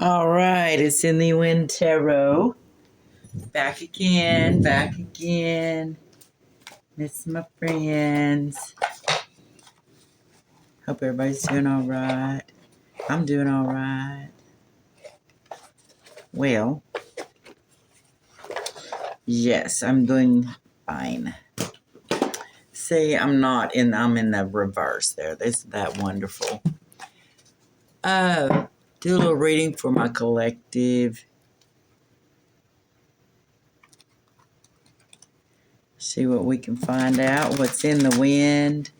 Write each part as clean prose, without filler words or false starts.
All right, it's in the Wind Tarot. Back again, back again. Miss my friends. Hope everybody's doing all right. I'm doing all right. Well, yes, I'm doing fine. See, I'm in the reverse there. Isn't that wonderful? Do a little reading for my collective. See what we can find out. What's in the wind.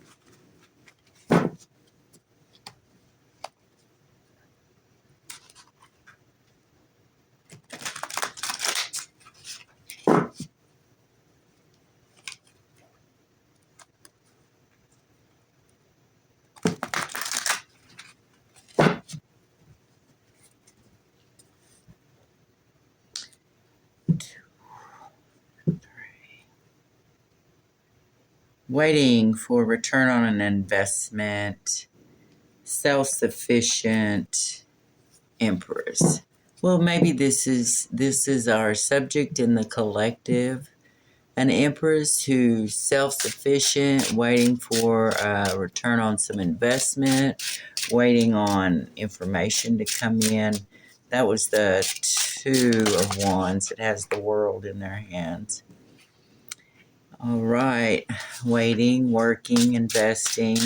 Waiting for return on an investment. Self-sufficient empress. Well, maybe this is our subject in the collective. An empress who's self-sufficient, waiting for a return on some investment, waiting on information to come in. That was the Two of Wands. It has the world in their hands. All right. Waiting, working, investing.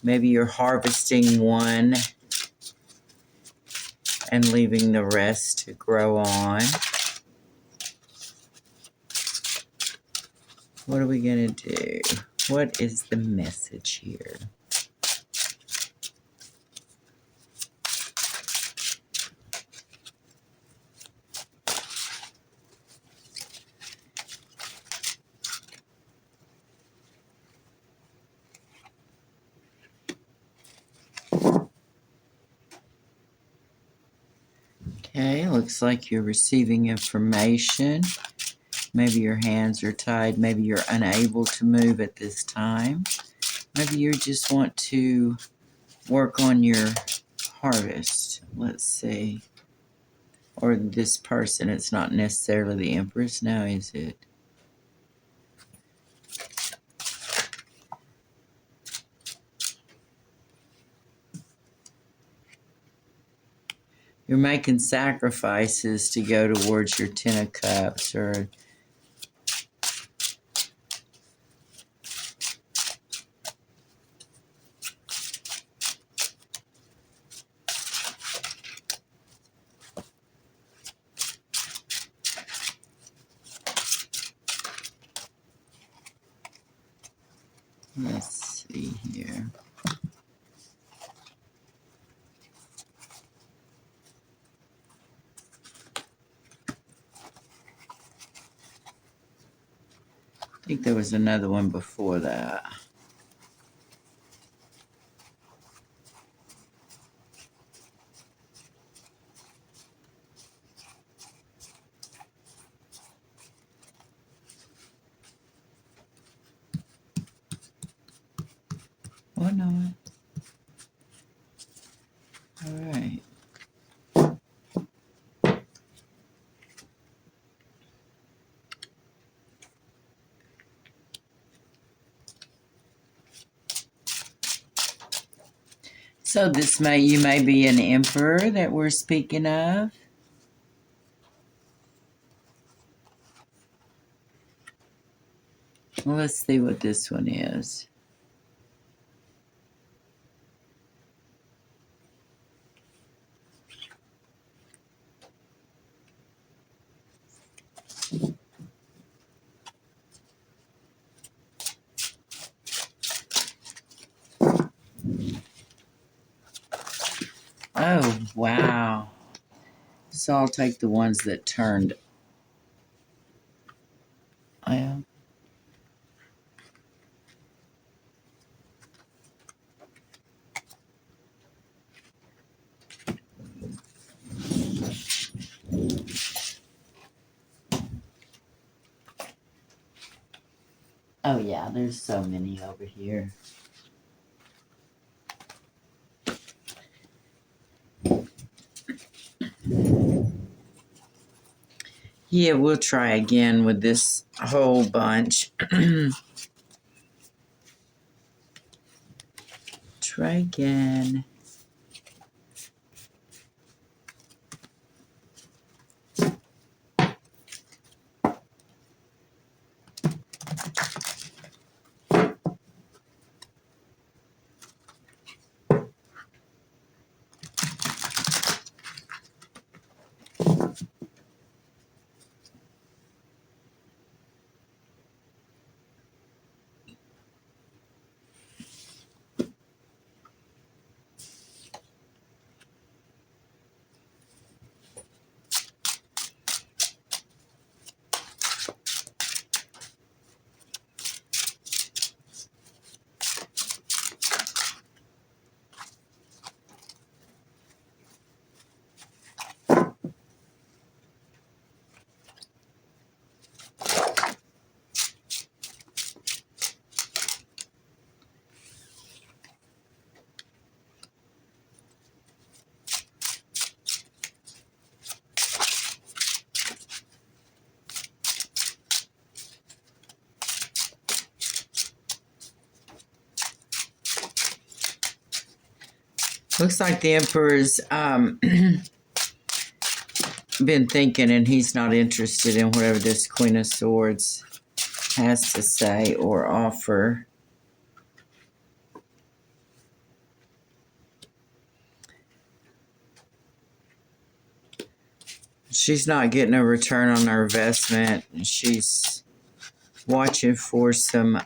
Maybe you're harvesting one and leaving the rest to grow on. What are we going to do? What is the message here? Okay, looks like you're receiving information. Maybe your hands are tied. Maybe you're unable to move at this time. Maybe you just want to work on your harvest. Let's see. Or this person. It's not necessarily the Empress now, is it? You're making sacrifices to go towards your Ten of Cups, or let's see here. I think there was another one before that. Or not. All right. So you may be an emperor that we're speaking of. Well, let's see what this one is. Oh, wow. So I'll take the ones that turned. Yeah. Oh, yeah, there's so many over here. Yeah, we'll try again with this whole bunch. Try again. Looks like the Emperor's been thinking, and he's not interested in whatever this Queen of Swords has to say or offer. She's not getting a return on her investment. She's watching for some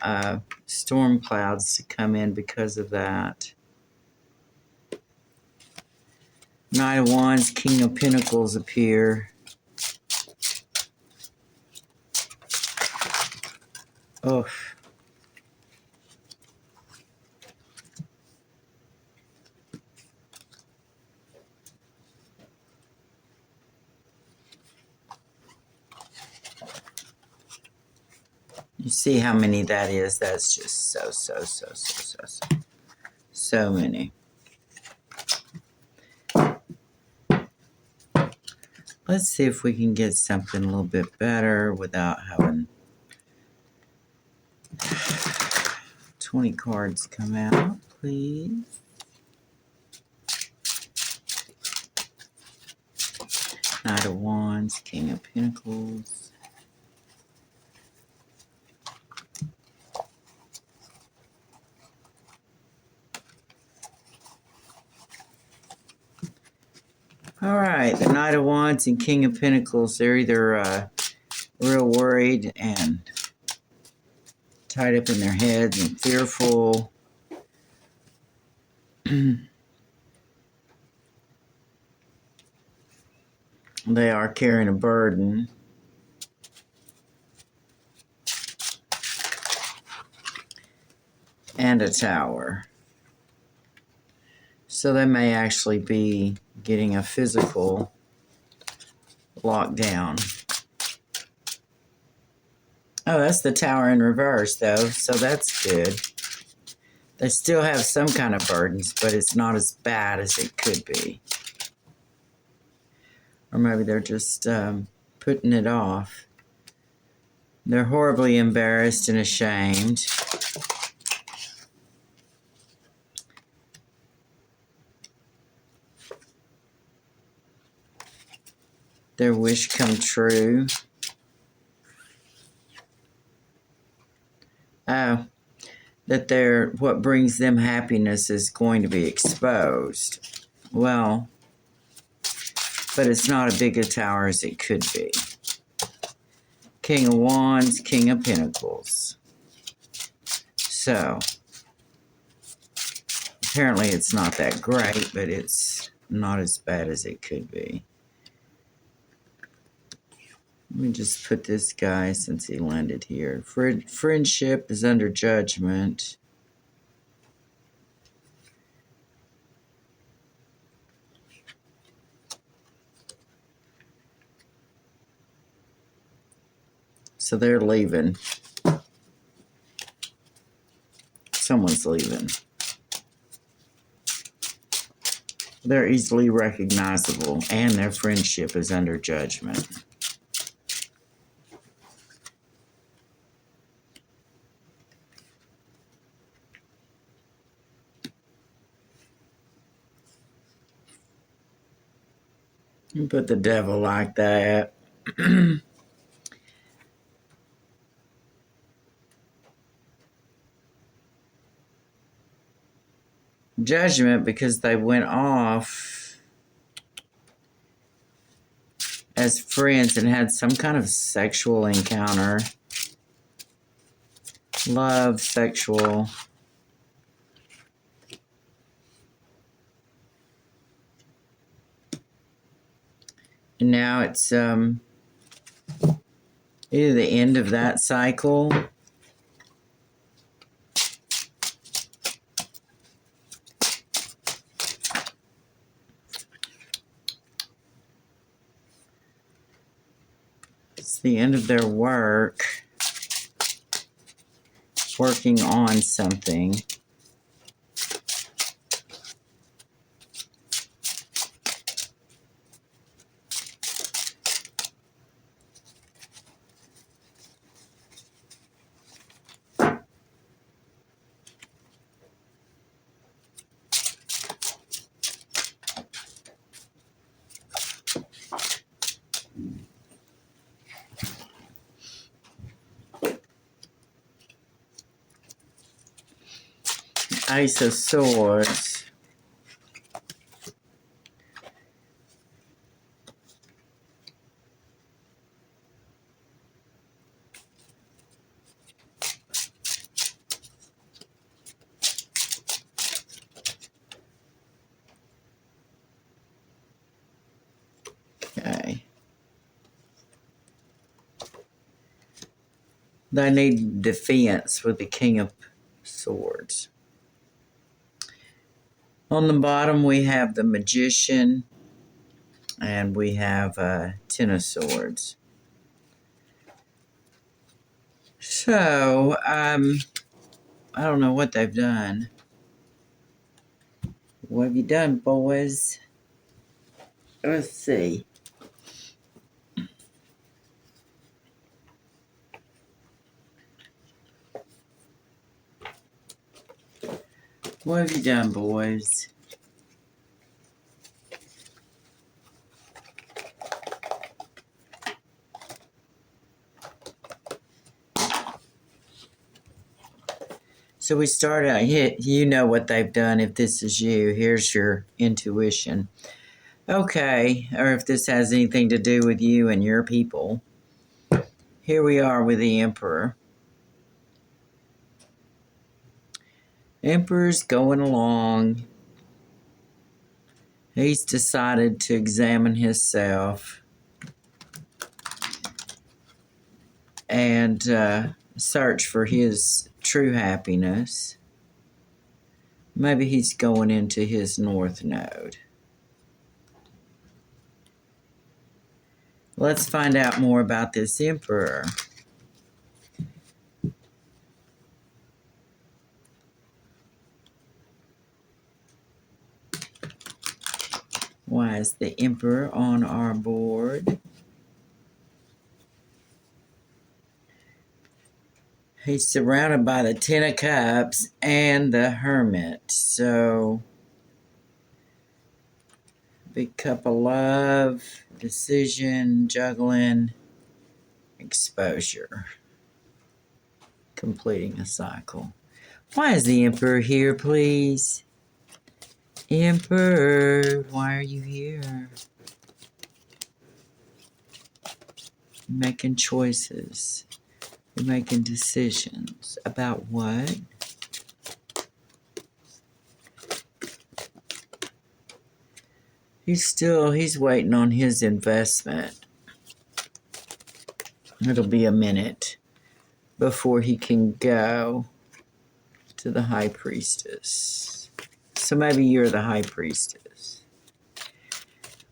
storm clouds to come in because of that. Knight of Wands, King of Pentacles appear. Oh. You see how many that is? That's just so many. Let's see if we can get something a little bit better without having 20 cards come out, please. Knight of Wands, King of Pentacles. All right, the Knight of Wands and King of Pentacles, they're either real worried and tied up in their heads and fearful. They are carrying a burden. And a Tower. So they may actually be getting a physical lockdown. Oh, that's the Tower in reverse, though, so that's good. They still have some kind of burdens, but it's not as bad as it could be. Or maybe they're just putting it off. They're horribly embarrassed and ashamed. Their wish come true. Oh, that what brings them happiness is going to be exposed. Well, but it's not as big a tower as it could be. King of Wands, King of Pentacles. So, apparently it's not that great, but it's not as bad as it could be. Let me just put this guy since he landed here. Friendship is under judgment. So they're leaving. Someone's leaving. They're easily recognizable, and their friendship is under judgment. You put the devil like that. Judgment, because they went off as friends and had some kind of sexual encounter. Love, sexual. And now it's either the end of that cycle. It's the end of their work, working on something. Ace of Swords. Okay. They need defense with the King of Swords. On the bottom, we have the Magician, and we have Ten of Swords. So, I don't know what they've done. What have you done, boys? Let's see. What have you done, boys? So we start out, you know what they've done if this is you. Here's your intuition. Okay, or if this has anything to do with you and your people. Here we are with the Emperor. Emperor's going along. He's decided to examine himself and search for his true happiness. Maybe he's going into his North Node. Let's find out more about this Emperor. Why is the Emperor on our board? He's surrounded by the Ten of Cups and the Hermit. So, big cup of love, decision, juggling, exposure. Completing a cycle. Why is the Emperor here, please? Emperor, why are you here? You're making choices. You're making decisions. About what? He's waiting on his investment. It'll be a minute before he can go to the High Priestess. So maybe you're the High Priestess.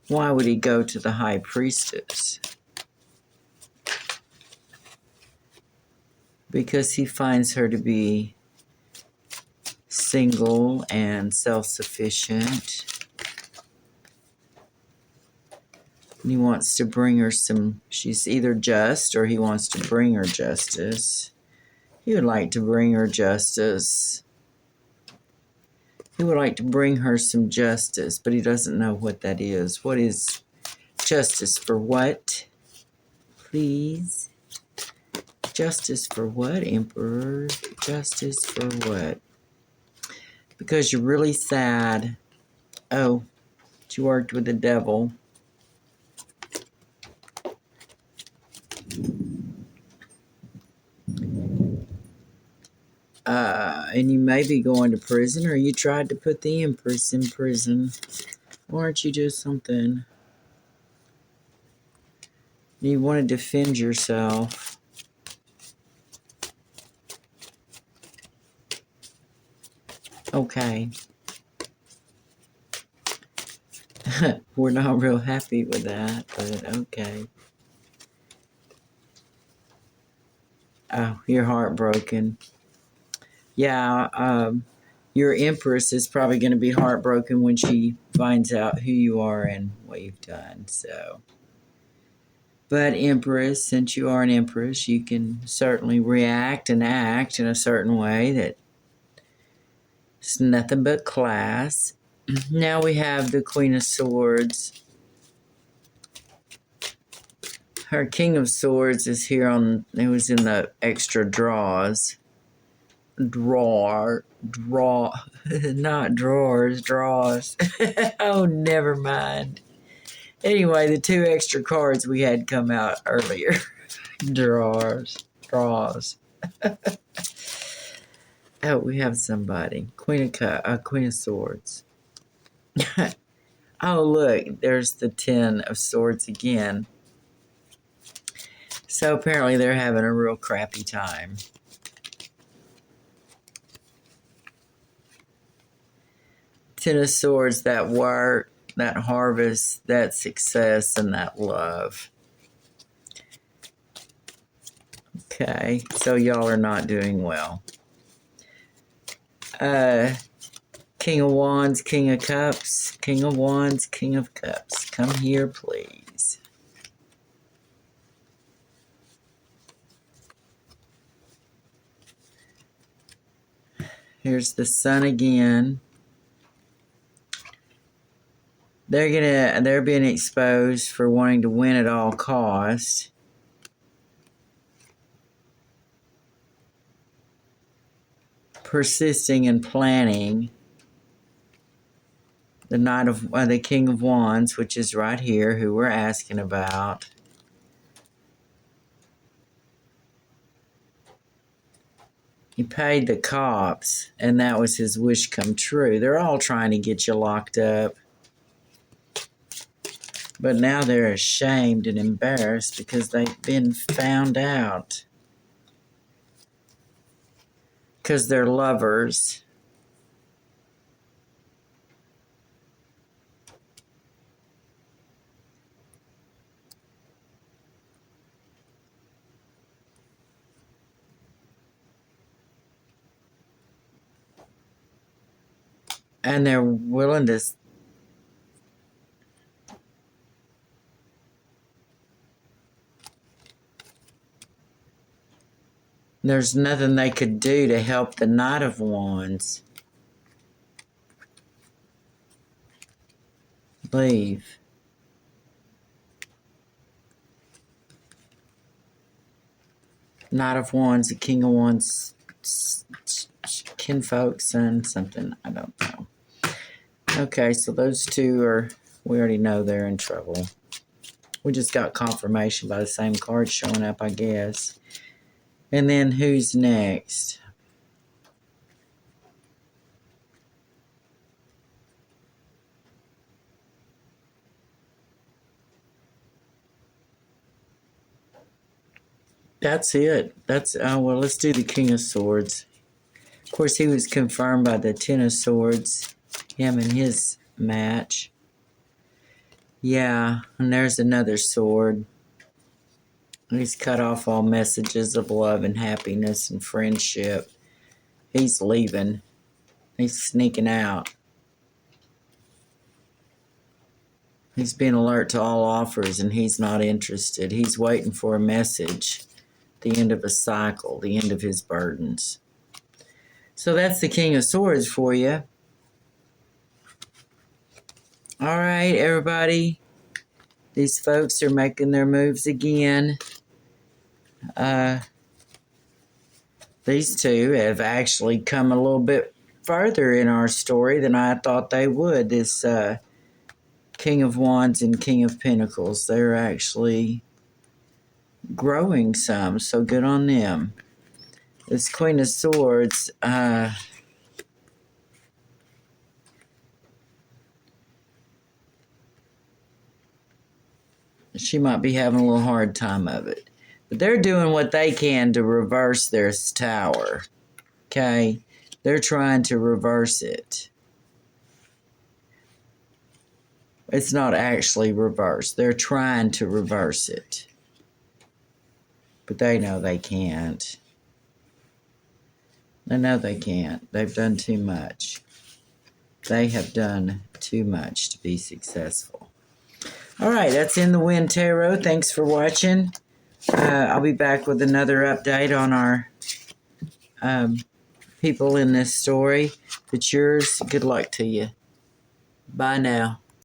Why would he go to the High Priestess? Because he finds her to be single and self-sufficient. And he wants to bring her she's either just or he wants to bring her justice. He would like to bring her justice. He would like to bring her some justice, but he doesn't know what that is. What is Justice for what? Please. Justice for what, Emperor? Justice for what? Because you're really sad. Oh, you worked with the devil. And you may be going to prison, or you tried to put the Empress in prison. Or aren't you just something? You want to defend yourself. Okay. We're not real happy with that, but okay. Oh, you're heartbroken. Yeah, your Empress is probably going to be heartbroken when she finds out who you are and what you've done. So, but Empress, since you are an Empress, you can certainly react and act in a certain way that it's nothing but class. Now we have the Queen of Swords. Her King of Swords is here on, it was in the extra draws. Not drawers, draws. Oh, never mind. Anyway, the 2 extra cards we had come out earlier. Draws. Oh, we have somebody. Queen of Swords. Oh, look, there's the 10 of Swords again. So apparently they're having a real crappy time. Ten of Swords, that work, that harvest, that success, and that love. Okay, so y'all are not doing well. King of Wands, King of Cups, King of Wands, King of Cups. Come here, please. Here's the Sun again. They're being exposed for wanting to win at all costs. Persisting and planning. The Knight of the King of Wands, which is right here, who we're asking about. He paid the cops, and that was his wish come true. They're all trying to get you locked up. But now they're ashamed and embarrassed because they've been found out. Because they're lovers. And they're willing to... There's nothing they could do to help the Knight of Wands leave. Knight of Wands, the King of Wands, kinfolk, son, something. I don't know. Okay, so those 2 are, we already know they're in trouble. We just got confirmation by the same card showing up, I guess. And then who's next? That's it. Well, let's do the King of Swords. Of course, he was confirmed by the 10 of Swords, him and his match. Yeah, and there's another sword. He's cut off all messages of love and happiness and friendship. He's leaving. He's sneaking out. He's been alert to all offers, and he's not interested. He's waiting for a message. The end of a cycle, the end of his burdens. So that's the King of Swords for you. All right, everybody. These folks are making their moves again. These two have actually come a little bit further in our story than I thought they would. This King of Wands and King of Pentacles, they're actually growing some, so good on them. This Queen of Swords, she might be having a little hard time of it. But they're doing what they can to reverse their tower. Okay? They're trying to reverse it. It's not actually reversed. They're trying to reverse it. But they know they can't. They know they can't. They've done too much. They have done too much to be successful. All right, that's In the Wind Tarot. Thanks for watching. I'll be back with another update on our people in this story. If it's yours, good luck to you. Bye now.